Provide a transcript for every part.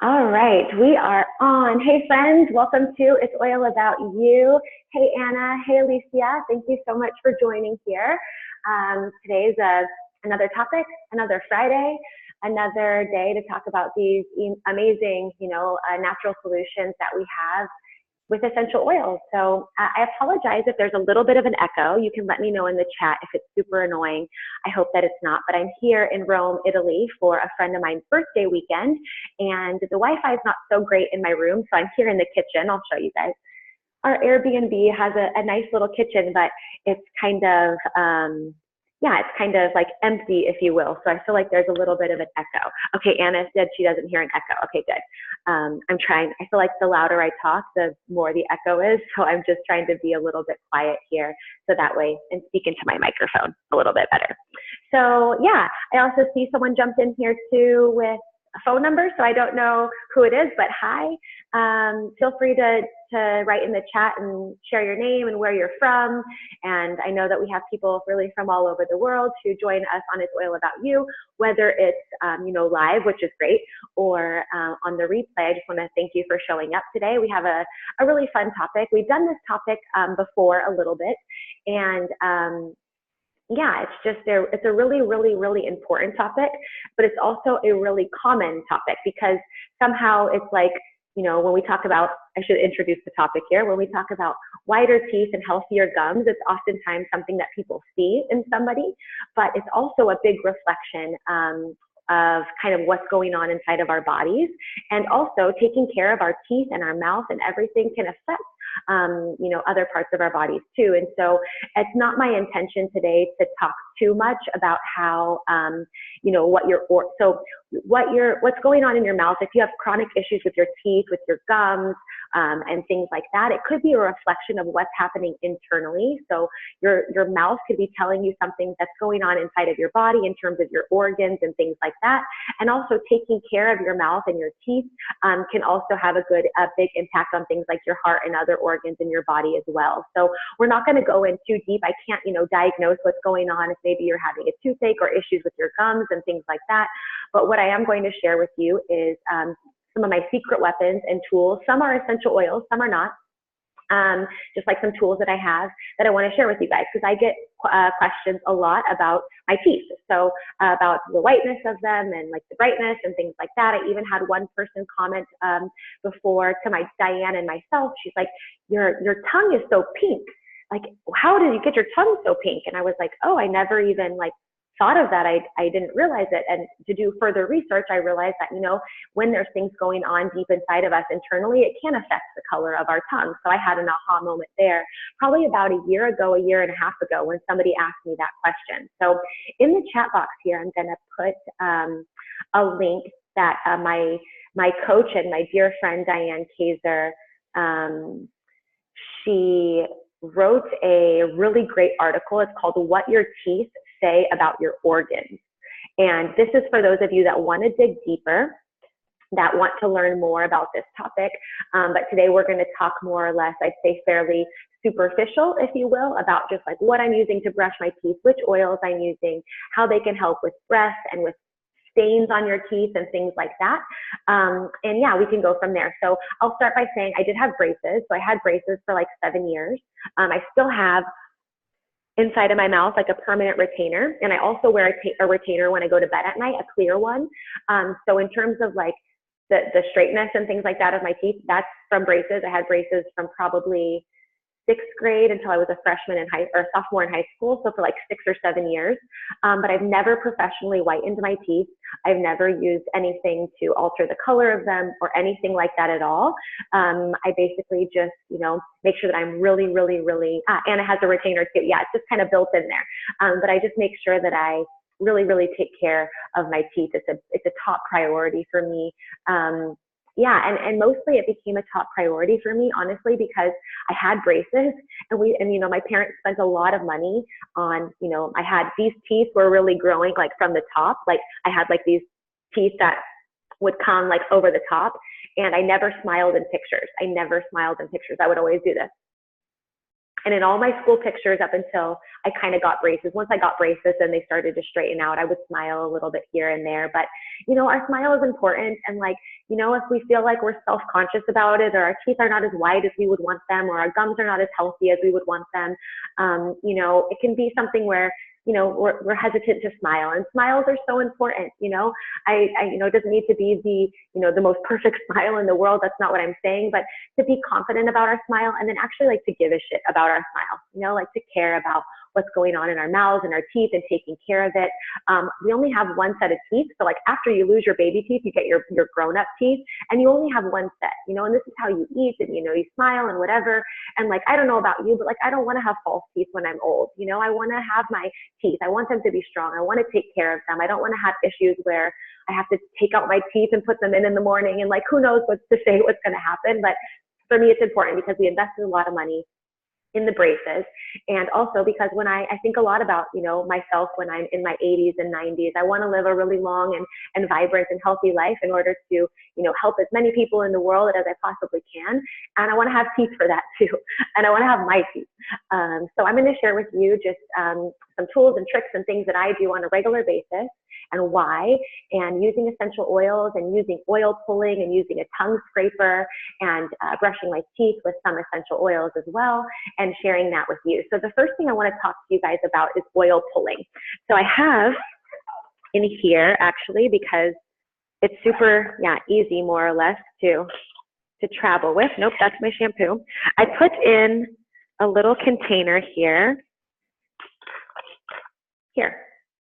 All right, we are on. Hey friends, welcome to It's Oil About You. Hey Anna, hey Alicia, thank you so much for joining here. Today's another topic, another Friday, another day to talk about these amazing, natural solutions that we have with essential oils. So I apologize if there's a little bit of an echo. You can let me know in the chat if it's super annoying. I hope that it's not, but I'm here in Rome, Italy for a friend of mine's birthday weekend, and the Wi-Fi is not so great in my room, so I'm here in the kitchen. I'll show you guys. Our Airbnb has a nice little kitchen, but it's kind of, it's kind of like empty, if you will. So I feel like there's a little bit of an echo. Okay, Anna said she doesn't hear an echo. Okay, good. I'm trying. I feel like the louder I talk, the more the echo is. So I'm just trying to be a little bit quiet here, so that way and speak into my microphone a little bit better. So yeah, I also see someone jumped in here too with a phone number, so I don't know who it is, but hi. Feel free to write in the chat and share your name and where you're from. And I know that we have people really from all over the world who join us on It's Oil About You, whether it's live, which is great, or on the replay. I just want to thank you for showing up today. We have a really fun topic. We've done this topic before a little bit, and yeah, it's a really, really, really important topic, but it's also a really common topic because somehow it's like, when we talk about, I should introduce the topic here, when we talk about whiter teeth and healthier gums, it's oftentimes something that people see in somebody, but it's also a big reflection of kind of what's going on inside of our bodies. And also taking care of our teeth and our mouth and everything can affect other parts of our bodies too. And so it's not my intention today to talk too much about how, what's going on in your mouth. If you have chronic issues with your teeth, with your gums, and things like that, it could be a reflection of what's happening internally. So your mouth could be telling you something that's going on inside of your body in terms of your organs and things like that. And also taking care of your mouth and your teeth can also have a big impact on things like your heart and other organs in your body as well. So we're not going to go in too deep. I can't, diagnose what's going on if maybe you're having a toothache or issues with your gums and things like that. But what I am going to share with you is some of my secret weapons and tools. Some are essential oils, some are not. Just like some tools that I have that I want to share with you guys, because I get questions a lot about my teeth. So about the whiteness of them and like the brightness and things like that. I even had one person comment before to my Diane and myself. She's like, your tongue is so pink. Like, how did you get your tongue so pink? And I was like, oh, I never even thought of that. I didn't realize it. And to do further research, I realized that, when there's things going on deep inside of us internally, it can affect the color of our tongue. So I had an aha moment there, probably about a year and a half ago, when somebody asked me that question. So in the chat box here, I'm going to put a link that my coach and my dear friend, Diane Kaiser, she wrote a really great article. It's called What Your Teeth Say About Your Organs. And this is for those of you that want to dig deeper, that want to learn more about this topic. But today we're going to talk more or less, I'd say fairly superficial, if you will, about just like what I'm using to brush my teeth, which oils I'm using, how they can help with breath and with stains on your teeth and things like that. And yeah, we can go from there. So I'll start by saying I did have braces. So I had braces for like 7 years. I still have inside of my mouth like a permanent retainer, and I also wear a retainer when I go to bed at night, a clear one. So in terms of like the straightness and things like that of my teeth, that's from braces. I had braces from probably 6th grade until I was a freshman or sophomore in high school, so for like 6 or 7 years. But I've never professionally whitened my teeth. I've never used anything to alter the color of them or anything like that at all. I basically just, make sure that I'm really, really, really, and it has a retainer too. Yeah, it's just kind of built in there. But I just make sure that I really, really take care of my teeth. It's a top priority for me. And mostly it became a top priority for me, honestly, because I had braces and my parents spent a lot of money on, I had these teeth were really growing like from the top. Like I had like these teeth that would come like over the top, and I never smiled in pictures. I would always do this. And in all my school pictures up until I kind of got braces, once I got braces and they started to straighten out, I would smile a little bit here and there. But, you know, our smile is important. And like, you know, if we feel like we're self-conscious about it, or our teeth are not as wide as we would want them, or our gums are not as healthy as we would want them, you know, it can be something where, you know, we're hesitant to smile, and smiles are so important. You know, you know, it doesn't need to be the, you know, the most perfect smile in the world. That's not what I'm saying, but to be confident about our smile, and then actually like to give a shit about our smile, you know, like to care about what's going on in our mouths and our teeth and taking care of it. We only have one set of teeth. So like after you lose your baby teeth, you get your grown-up teeth, and you only have one set, you know, and this is how you eat, and, you know, you smile and whatever. And like, I don't know about you, but like, I don't want to have false teeth when I'm old. You know, I want to have my teeth. I want them to be strong. I want to take care of them. I don't want to have issues where I have to take out my teeth and put them in the morning, and like, who knows what's to say what's going to happen. But for me, it's important because we invested a lot of money in the braces. And also because when I think a lot about, you know, myself when I'm in my 80s and 90s, I want to live a really long and vibrant and healthy life in order to, you know, help as many people in the world as I possibly can. And I want to have teeth for that too. And I want to have my teeth. So I'm going to share with you just some tools and tricks and things that I do on a regular basis, and why, and using essential oils, and using oil pulling, and using a tongue scraper, and brushing my teeth with some essential oils as well, and sharing that with you. So the first thing I want to talk to you guys about is oil pulling. So I have in here, actually, because it's super, easy more or less to travel with. Nope, that's my shampoo. I put in a little container here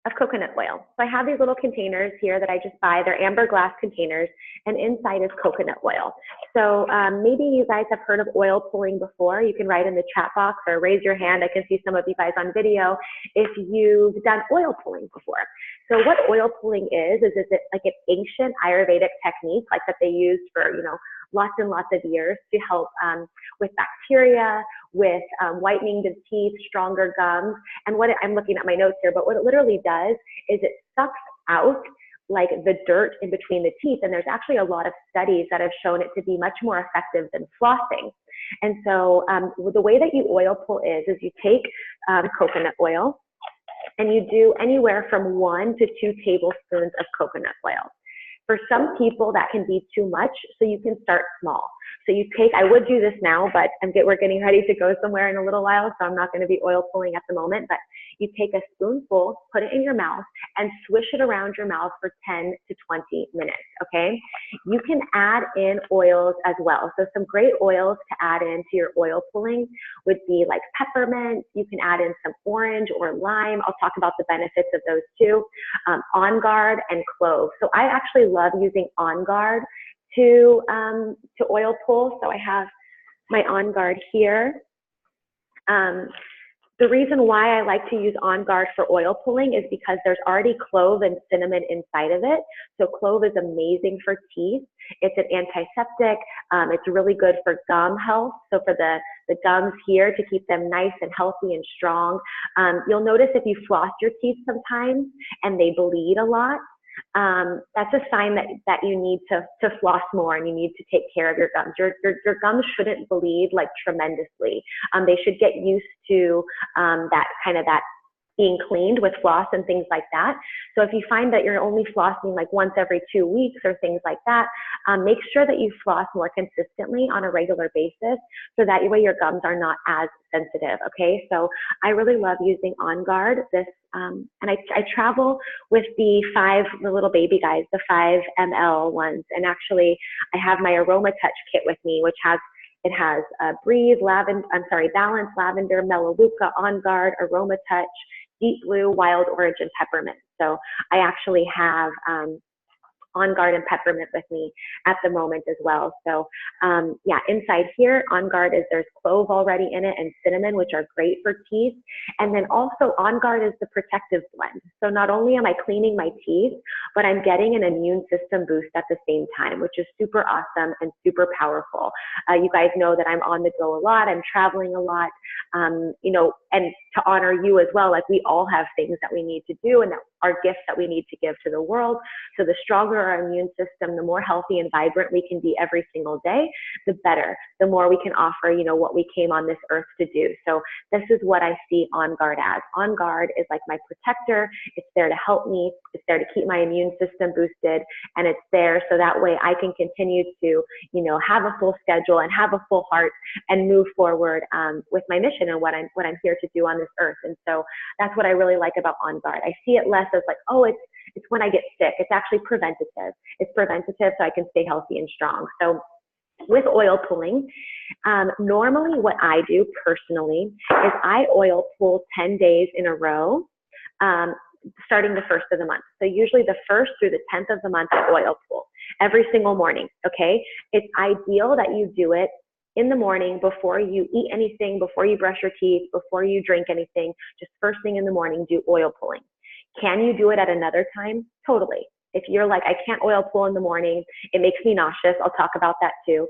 of coconut oil. So I have these little containers here that I just buy. They're amber glass containers, and inside is coconut oil. So maybe you guys have heard of oil pulling before. You can write in the chat box or raise your hand. I can see some of you guys on video if you've done oil pulling before. So what oil pulling is it like an ancient Ayurvedic technique, like that they used for, you know, lots and lots of years to help with bacteria, with whitening the teeth, stronger gums. And I'm looking at my notes here, but what it literally does is it sucks out like the dirt in between the teeth. And there's actually a lot of studies that have shown it to be much more effective than flossing. And so the way that you oil pull is you take coconut oil, and you do anywhere from 1 to 2 tablespoons of coconut oil. For some people, that can be too much, so you can start small. So you take, I would do this now, but we're getting ready to go somewhere in a little while, so I'm not going to be oil pulling at the moment, but you take a spoonful, put it in your mouth, and swish it around your mouth for 10 to 20 minutes, okay? You can add in oils as well. So some great oils to add into your oil pulling would be like peppermint. You can add in some orange or lime. I'll talk about the benefits of those too. On Guard and clove. So I actually love using On Guard to oil pull. So I have my On Guard here. The reason why I like to use On Guard for oil pulling is because there's already clove and cinnamon inside of it. So clove is amazing for teeth. It's an antiseptic. It's really good for gum health. So for the gums here, to keep them nice and healthy and strong. You'll notice if you floss your teeth sometimes and they bleed a lot, that's a sign that you need to floss more, and you need to take care of your gums. Your gums shouldn't bleed like tremendously. They should get used to that being cleaned with floss and things like that. So if you find that you're only flossing like once every 2 weeks or things like that, make sure that you floss more consistently on a regular basis, so that way your gums are not as sensitive, okay? So I really love using On Guard. And I travel with the little baby guys, the 5 ml ones. And actually I have my Aroma Touch kit with me, which has Breathe, Balance, Lavender, Melaleuca, On Guard, Aroma Touch, Deep Blue, Wild Orange, and Peppermint. So I actually have On Guard and Peppermint with me at the moment as well. So inside here, On Guard there's clove already in it, and cinnamon, which are great for teeth. And then also On Guard is the protective blend. So not only am I cleaning my teeth, but I'm getting an immune system boost at the same time, which is super awesome and super powerful. You guys know that I'm on the go a lot. I'm traveling a lot. and to honor you as well. Like we all have things that we need to do and that are gifts that we need to give to the world. So the stronger our immune system, the more healthy and vibrant we can be every single day, the better, the more we can offer, you know, what we came on this earth to do. So this is what I see On Guard as. On Guard is like my protector. It's there to help me. It's there to keep my immune system boosted. And it's there so that way I can continue to, you know, have a full schedule and have a full heart and move forward with my mission and what I'm here to do on this earth. And so that's what I really like about On Guard. I see it less as like, oh, it's when I get sick. It's actually preventative. It's preventative so I can stay healthy and strong. So with oil pulling, normally what I do personally is I oil pull 10 days in a row, starting the first of the month. So usually the 1st through the 10th of the month, I oil pull every single morning, okay? It's ideal that you do it in the morning before you eat anything, before you brush your teeth, before you drink anything. Just first thing in the morning, do oil pulling. Can you do it at another time? Totally. If you're like, I can't oil pull in the morning, it makes me nauseous. I'll talk about that too.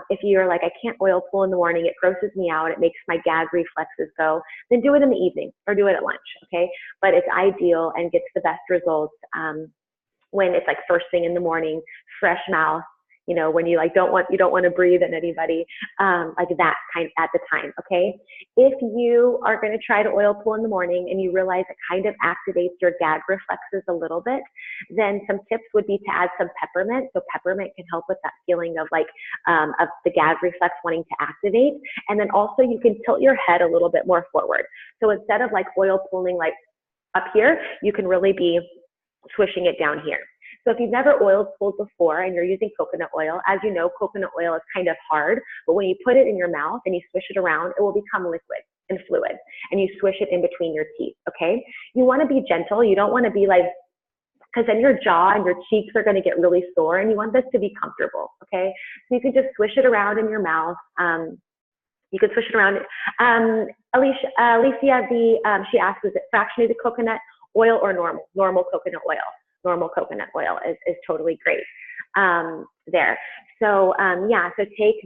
If you're like, I can't oil pull in the morning, it grosses me out, it makes my gag reflexes go, then do it in the evening or do it at lunch, okay? But it's ideal and gets the best results when it's like first thing in the morning, fresh mouth, you know, when you like you don't want to breathe in anybody, like that kind at the time, okay? If you are going to try to oil pull in the morning and you realize it kind of activates your gag reflexes a little bit, then some tips would be to add some peppermint. So peppermint can help with that feeling of like, of the gag reflex wanting to activate. And then also you can tilt your head a little bit more forward. So instead of like oil pulling like up here, you can really be swishing it down here. So if you've never oil pulled before and you're using coconut oil, as you know, coconut oil is kind of hard, but when you put it in your mouth and you swish it around, it will become liquid and fluid, and you swish it in between your teeth, okay? You want to be gentle. You don't want to be like, because then your jaw and your cheeks are going to get really sore, and you want this to be comfortable, okay? So you can just swish it around in your mouth. You can swish it around. Alicia, she asked, is it fractionated coconut oil or normal coconut oil? Normal coconut oil is totally great there. So yeah, so take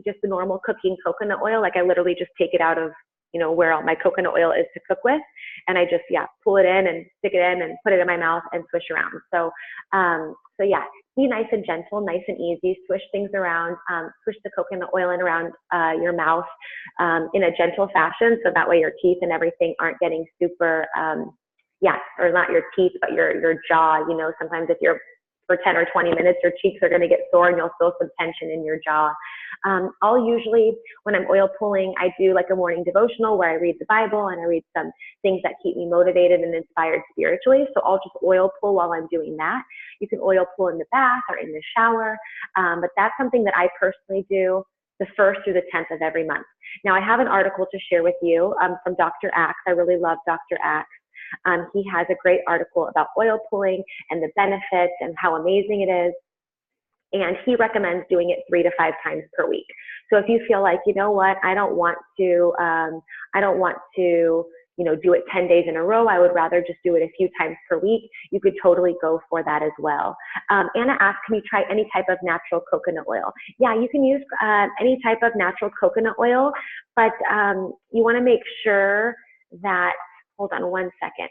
just the normal cooking coconut oil. Like I literally just take it out of, you know, where all my coconut oil is to cook with, and I just, yeah, pull it in and stick it in and put it in my mouth and swish around. So so yeah, be nice and gentle, nice and easy, swish things around, swish the coconut oil in around your mouth in a gentle fashion, so that way your teeth and everything aren't getting super yeah, or not your teeth, but your jaw. You know, sometimes if you're for 10 or 20 minutes, your cheeks are going to get sore and you'll feel some tension in your jaw. I'll usually, when I'm oil pulling, I do like a morning devotional where I read the Bible and I read some things that keep me motivated and inspired spiritually. So I'll just oil pull while I'm doing that. You can oil pull in the bath or in the shower, but that's something that I personally do the 1st through the 10th of every month. Now I have an article to share with you from Dr. Axe. I really love Dr. Axe. He has a great article about oil pulling and the benefits and how amazing it is. And he recommends doing it 3 to 5 times per week. So if you feel like, you know what, I don't want to, you know, do it 10 days in a row, I would rather just do it a few times per week, you could totally go for that as well. Anna asked, can you try any type of natural coconut oil? Yeah, you can use any type of natural coconut oil, but you want to make sure that, hold on one second.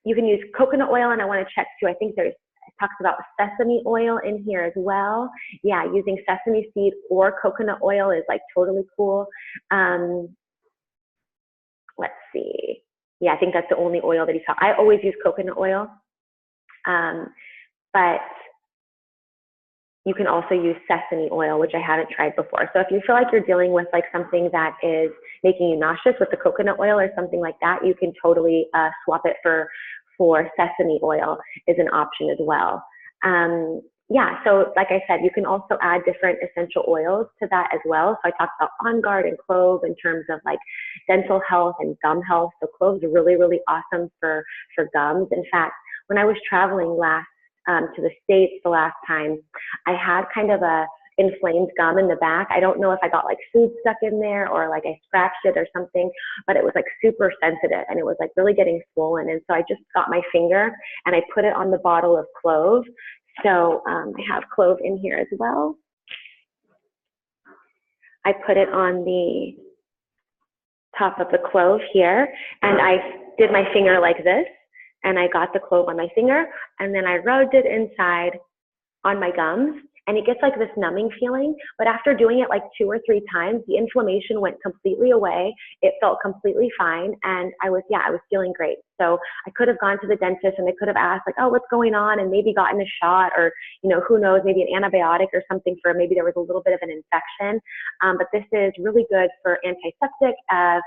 You can use coconut oil, and I want to check too. I think it talks about sesame oil in here as well. Yeah, using sesame seed or coconut oil is like totally cool. Let's see. Yeah, I think that's the only oil that he's talking. I always use coconut oil, but you can also use sesame oil, which I haven't tried before. So if you feel like you're dealing with like something that is making you nauseous with the coconut oil or something like that, you can totally swap it for sesame oil is an option as well. Yeah, so like I said, you can also add different essential oils to that as well. So I talked about On Guard and clove in terms of like dental health and gum health. So cloves are really, really awesome for gums. In fact, when I was traveling to the States the last time, I had kind of a inflamed gum in the back. I don't know if I got like food stuck in there or like I scratched it or something, but it was like super sensitive and it was like really getting swollen. And so I just got my finger and I put it on the bottle of clove. So I have clove in here as well. I put it on the top of the clove here, and I did my finger like this, and I got the clove on my finger, and then I rubbed it inside on my gums, and it gets like this numbing feeling. But after doing it like 2 or 3 times, the inflammation went completely away. It felt completely fine, and I was feeling great. So I could have gone to the dentist and they could have asked like, oh, what's going on? And maybe gotten a shot, or, you know, who knows, maybe an antibiotic or something for maybe there was a little bit of an infection. But this is really good for antiseptic,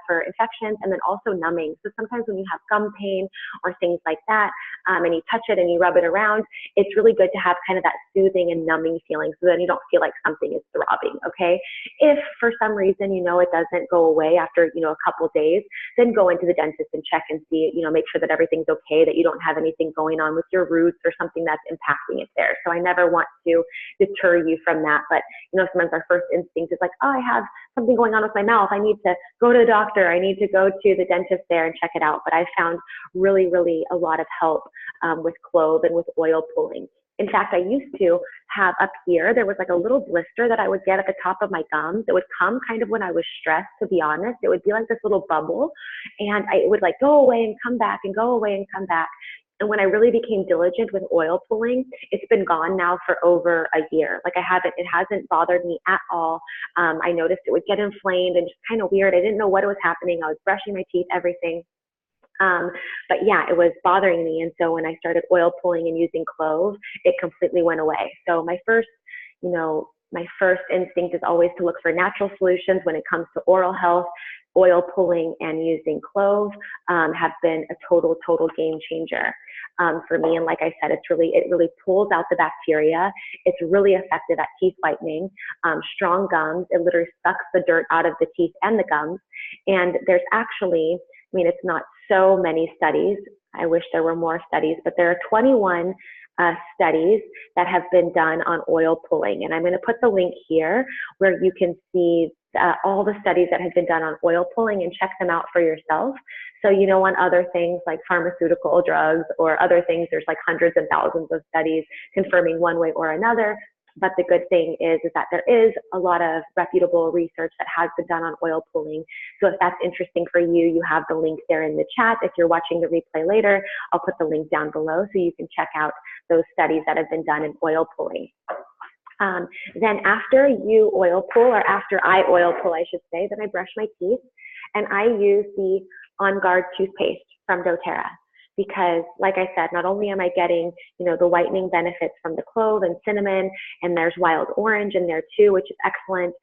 for infections, and then also numbing. So sometimes when you have gum pain or things like that, and you touch it and you rub it around, it's really good to have kind of that soothing and numbing feeling, so then you don't feel like something is throbbing, okay? If for some reason, you know, it doesn't go away after, you know, a couple of days, then go into the dentist and check and see, you know, make sure that everything's okay, that you don't have anything going on with your roots or something that's impacting it there. So I never want to deter you from that. But, you know, sometimes our first instinct is like, oh, I have something going on with my mouth. I need to go to the doctor. I need to go to the dentist there and check it out. But I found really, really a lot of help with clove and with oil pulling. In fact, I used to have up here, there was like a little blister that I would get at the top of my gums. It would come kind of when I was stressed, to be honest. It would be like this little bubble, and it would like go away and come back and go away and come back. And when I really became diligent with oil pulling, it's been gone now for over a year. Like it hasn't bothered me at all. I noticed it would get inflamed and just kind of weird. I didn't know what was happening. I was brushing my teeth, everything. But yeah, it was bothering me. And so when I started oil pulling and using clove, it completely went away. So my first instinct is always to look for natural solutions when it comes to oral health. Oil pulling and using clove have been a total game changer for me. And like I said, it really pulls out the bacteria. It's really effective at teeth whitening. Strong gums, it literally sucks the dirt out of the teeth and the gums. And there's actually, I mean, it's not so many studies. I wish there were more studies, but there are 21 studies that have been done on oil pulling. And I'm going to put the link here where you can see all the studies that have been done on oil pulling and check them out for yourself. So, you know, on other things like pharmaceutical drugs or other things, there's like hundreds and thousands of studies confirming one way or another. But the good thing is that there is a lot of reputable research that has been done on oil pulling. So if that's interesting for you, you have the link there in the chat. If you're watching the replay later, I'll put the link down below so you can check out those studies that have been done in oil pulling. Then after you oil pull, or after I oil pull, I should say, then I brush my teeth and I use the On Guard toothpaste from doTERRA. Because like I said, not only am I getting, you know, the whitening benefits from the clove and cinnamon, and there's wild orange in there too, which is excellent.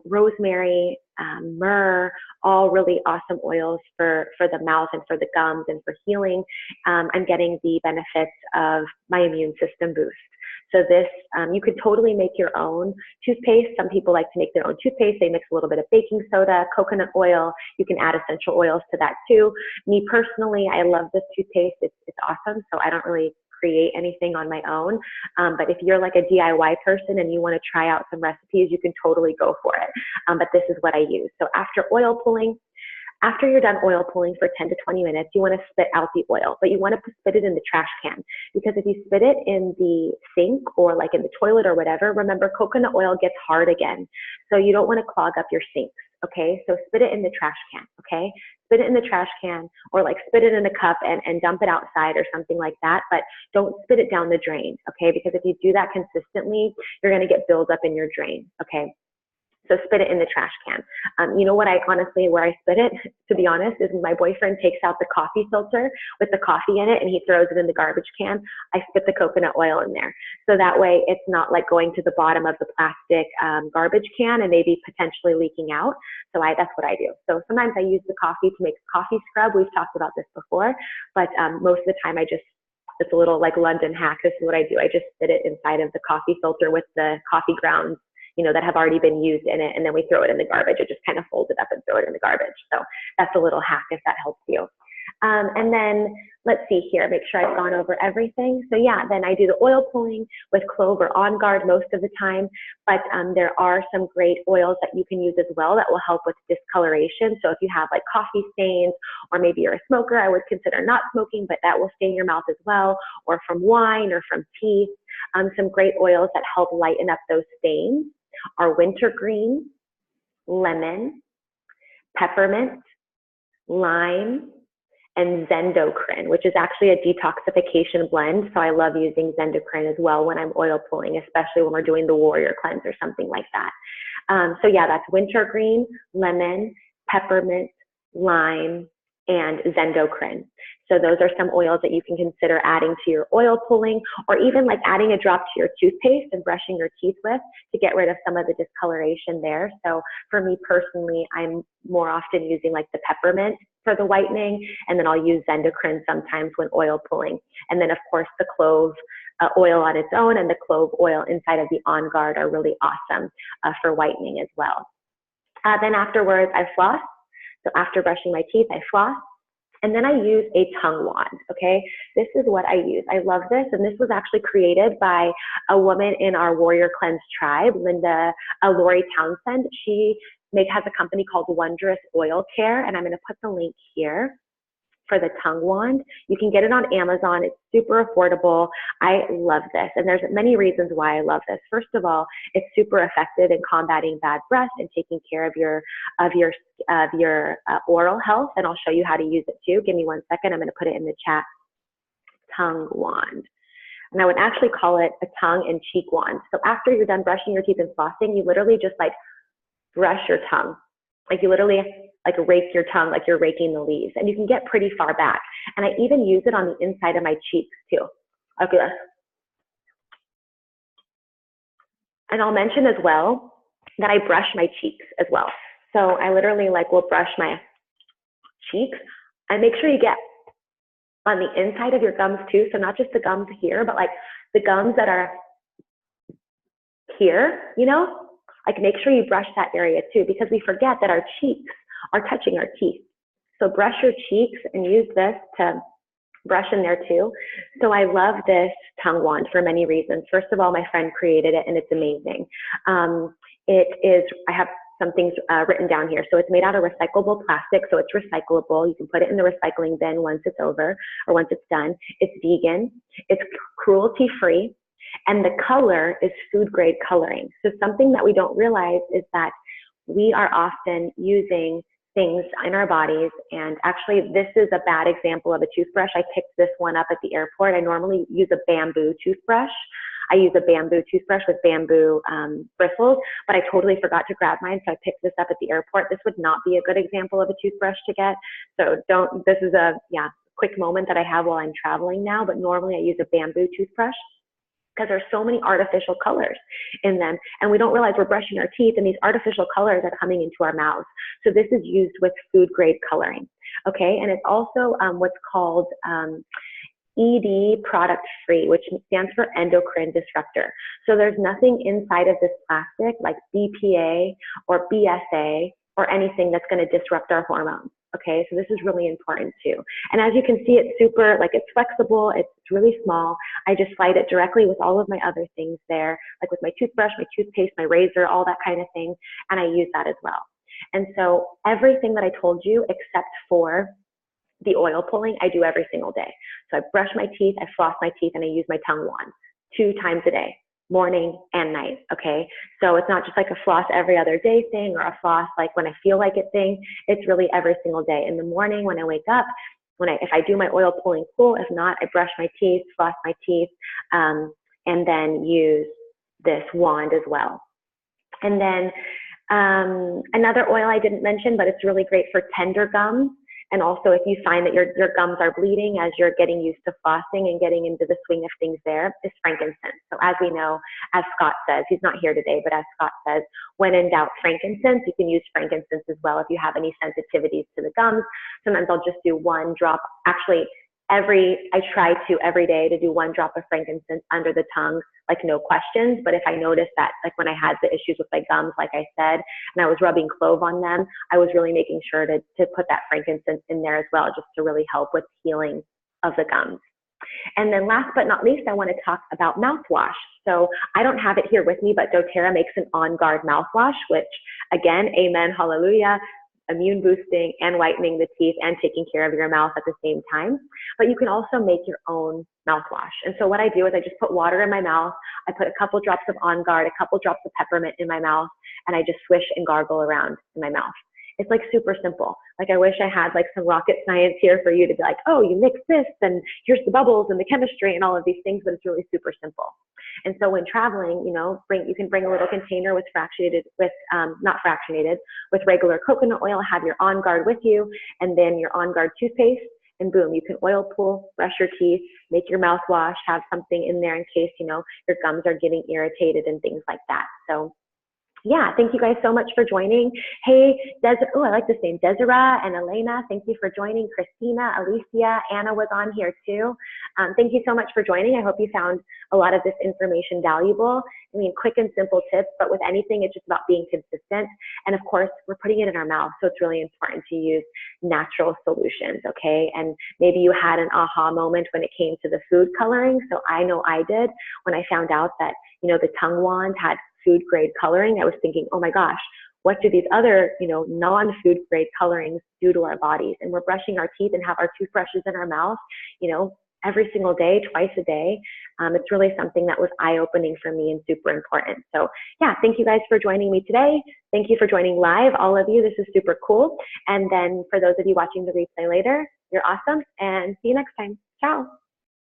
Rosemary, myrrh, all really awesome oils for the mouth and for the gums and for healing. I'm getting the benefits of my immune system boost. So this, you could totally make your own toothpaste. Some people like to make their own toothpaste. They mix a little bit of baking soda, coconut oil. You can add essential oils to that too. Me personally, I love this toothpaste. It's awesome. So I don't really create anything on my own. But if you're like a DIY person and you want to try out some recipes, you can totally go for it. But this is what I use. So after oil pulling, after you're done oil pulling for 10 to 20 minutes, you want to spit out the oil, but you want to spit it in the trash can, because if you spit it in the sink or like in the toilet or whatever, remember coconut oil gets hard again. So you don't want to clog up your sinks. Okay. So spit it in the trash can. Okay. Spit it in the trash can, or like spit it in a cup and dump it outside or something like that. But don't spit it down the drain. Okay. Because if you do that consistently, you're going to get buildup in your drain. Okay. So spit it in the trash can. You know what, where I spit it, to be honest, is my boyfriend takes out the coffee filter with the coffee in it and he throws it in the garbage can. I spit the coconut oil in there. So that way it's not like going to the bottom of the plastic garbage can and maybe potentially leaking out. So that's what I do. So sometimes I use the coffee to make coffee scrub. We've talked about this before, but most of the time it's a little like London hack. This is what I do. I just spit it inside of the coffee filter with the coffee grounds, you know, that have already been used in it, and then we throw it in the garbage. It just kind of folds it up and throw it in the garbage. So that's a little hack if that helps you. And then let's see here, make sure I've gone over everything. So yeah, then I do the oil pulling with clove or On Guard most of the time, but there are some great oils that you can use as well that will help with discoloration. So if you have like coffee stains, or maybe you're a smoker, I would consider not smoking, but that will stain your mouth as well, or from wine or from tea. Some great oils that help lighten up those stains are wintergreen, lemon, peppermint, lime, and Zendocrine, which is actually a detoxification blend. So I love using Zendocrine as well when I'm oil pulling, especially when we're doing the warrior cleanse or something like that. So yeah, that's wintergreen, lemon, peppermint, lime, and Zendocrine. So those are some oils that you can consider adding to your oil pulling, or even like adding a drop to your toothpaste and brushing your teeth with to get rid of some of the discoloration there. So for me personally, I'm more often using like the peppermint for the whitening, and then I'll use Zendocrine sometimes when oil pulling. And then of course the clove oil on its own and the clove oil inside of the On Guard are really awesome for whitening as well. Then afterwards I floss. So after brushing my teeth, I floss. And then I use a tongue wand, okay? This is what I use. I love this, and this was actually created by a woman in our Warrior Cleanse tribe, Linda Lori Townsend. She has a company called Wondrous Oil Care, and I'm gonna put the link here for the tongue wand. You can get it on Amazon. It's super affordable. I love this, and there's many reasons why I love this. First of all, it's super effective in combating bad breath and taking care of your oral health, and I'll show you how to use it too. Give me 1 second. I'm going to put it in the chat. Tongue wand. And I would actually call it a tongue and cheek wand. So after you're done brushing your teeth and flossing, you literally just like brush your tongue. Like you literally like rake your tongue like you're raking the leaves, and you can get pretty far back. And I even use it on the inside of my cheeks too. Okay. And I'll mention as well that I brush my cheeks as well. So I literally like will brush my cheeks. And make sure you get on the inside of your gums too. So not just the gums here, but like the gums that are here, you know, like make sure you brush that area too, because we forget that our cheeks are touching our teeth. So brush your cheeks and use this to brush in there too. So I love this tongue wand for many reasons. First of all, my friend created it and it's amazing. I have some things written down here. So it's made out of recyclable plastic, so it's recyclable. You can put it in the recycling bin once it's over or once it's done. It's vegan, it's cruelty free, and the color is food grade coloring. So something that we don't realize is that we are often using things in our bodies, and actually this is a bad example of a toothbrush. I picked this one up at the airport. I normally use a bamboo toothbrush. I use a bamboo toothbrush with bamboo bristles, but I totally forgot to grab mine, so I picked this up at the airport. This would not be a good example of a toothbrush to get, so this is a quick moment that I have while I'm traveling now, but normally I use a bamboo toothbrush, because there's so many artificial colors in them, and we don't realize we're brushing our teeth and these artificial colors are coming into our mouths. So this is used with food grade coloring, okay? And it's also what's called ED product free, which stands for endocrine disruptor. So there's nothing inside of this plastic like BPA or BSA or anything that's going to disrupt our hormones. Okay, so this is really important too. And as you can see, it's super, like it's flexible, it's really small. I just slide it directly with all of my other things there, like with my toothbrush, my toothpaste, my razor, all that kind of thing. And I use that as well. And so everything that I told you, except for the oil pulling, I do every single day. So I brush my teeth, I floss my teeth, and I use my tongue wand 2 times a day, morning and night, okay? So it's not just like a floss every other day thing or a floss like when I feel like it thing. It's really every single day. In the morning when I wake up, if I do my oil pulling, cool. If not, I brush my teeth, floss my teeth, and then use this wand as well. And then another oil I didn't mention, but it's really great for tender gums. And also if you find that your gums are bleeding as you're getting used to flossing and getting into the swing of things there, is frankincense. So as we know, as Scott says, he's not here today, but as Scott says, when in doubt, frankincense, you can use frankincense as well if you have any sensitivities to the gums. Sometimes I'll just do 1 drop. Actually, I try to every day to do 1 drop of frankincense under the tongue, like no questions. But if I noticed that, like when I had the issues with my gums, like I said, and I was rubbing clove on them, I was really making sure to put that frankincense in there as well, just to really help with healing of the gums. And then last but not least, I want to talk about mouthwash. So I don't have it here with me, but doTERRA makes an On Guard mouthwash, which again, amen, hallelujah, immune boosting and whitening the teeth and taking care of your mouth at the same time. But you can also make your own mouthwash. And so what I do is I just put water in my mouth. I put a couple drops of On Guard, a couple drops of peppermint in my mouth, and I just swish and gargle around in my mouth. It's like super simple. Like I wish I had like some rocket science here for you to be like, oh, you mix this and here's the bubbles and the chemistry and all of these things, but it's really super simple. And so when traveling, you know, you can bring a little container with not fractionated, with regular coconut oil, have your On Guard with you, and then your On Guard toothpaste, and boom, you can oil pull, brush your teeth, make your mouthwash, have something in there in case, you know, your gums are getting irritated and things like that. So yeah, thank you guys so much for joining. Hey, I like this name, Desiree and Elena, thank you for joining. Christina, Alicia, Anna was on here too. Thank you so much for joining. I hope you found a lot of this information valuable. I mean, quick and simple tips, but with anything, it's just about being consistent. And of course, we're putting it in our mouth, so it's really important to use natural solutions, okay? And maybe you had an aha moment when it came to the food coloring. So I know I did when I found out that, you know, the tongue wand had food grade coloring. I was thinking, oh my gosh, what do these other, you know, non-food grade colorings do to our bodies? And we're brushing our teeth and have our toothbrushes in our mouth, you know, every single day, twice a day. It's really something that was eye-opening for me and super important. So yeah, thank you guys for joining me today. Thank you for joining live, all of you. This is super cool. And then for those of you watching the replay later, you're awesome, and see you next time. Ciao.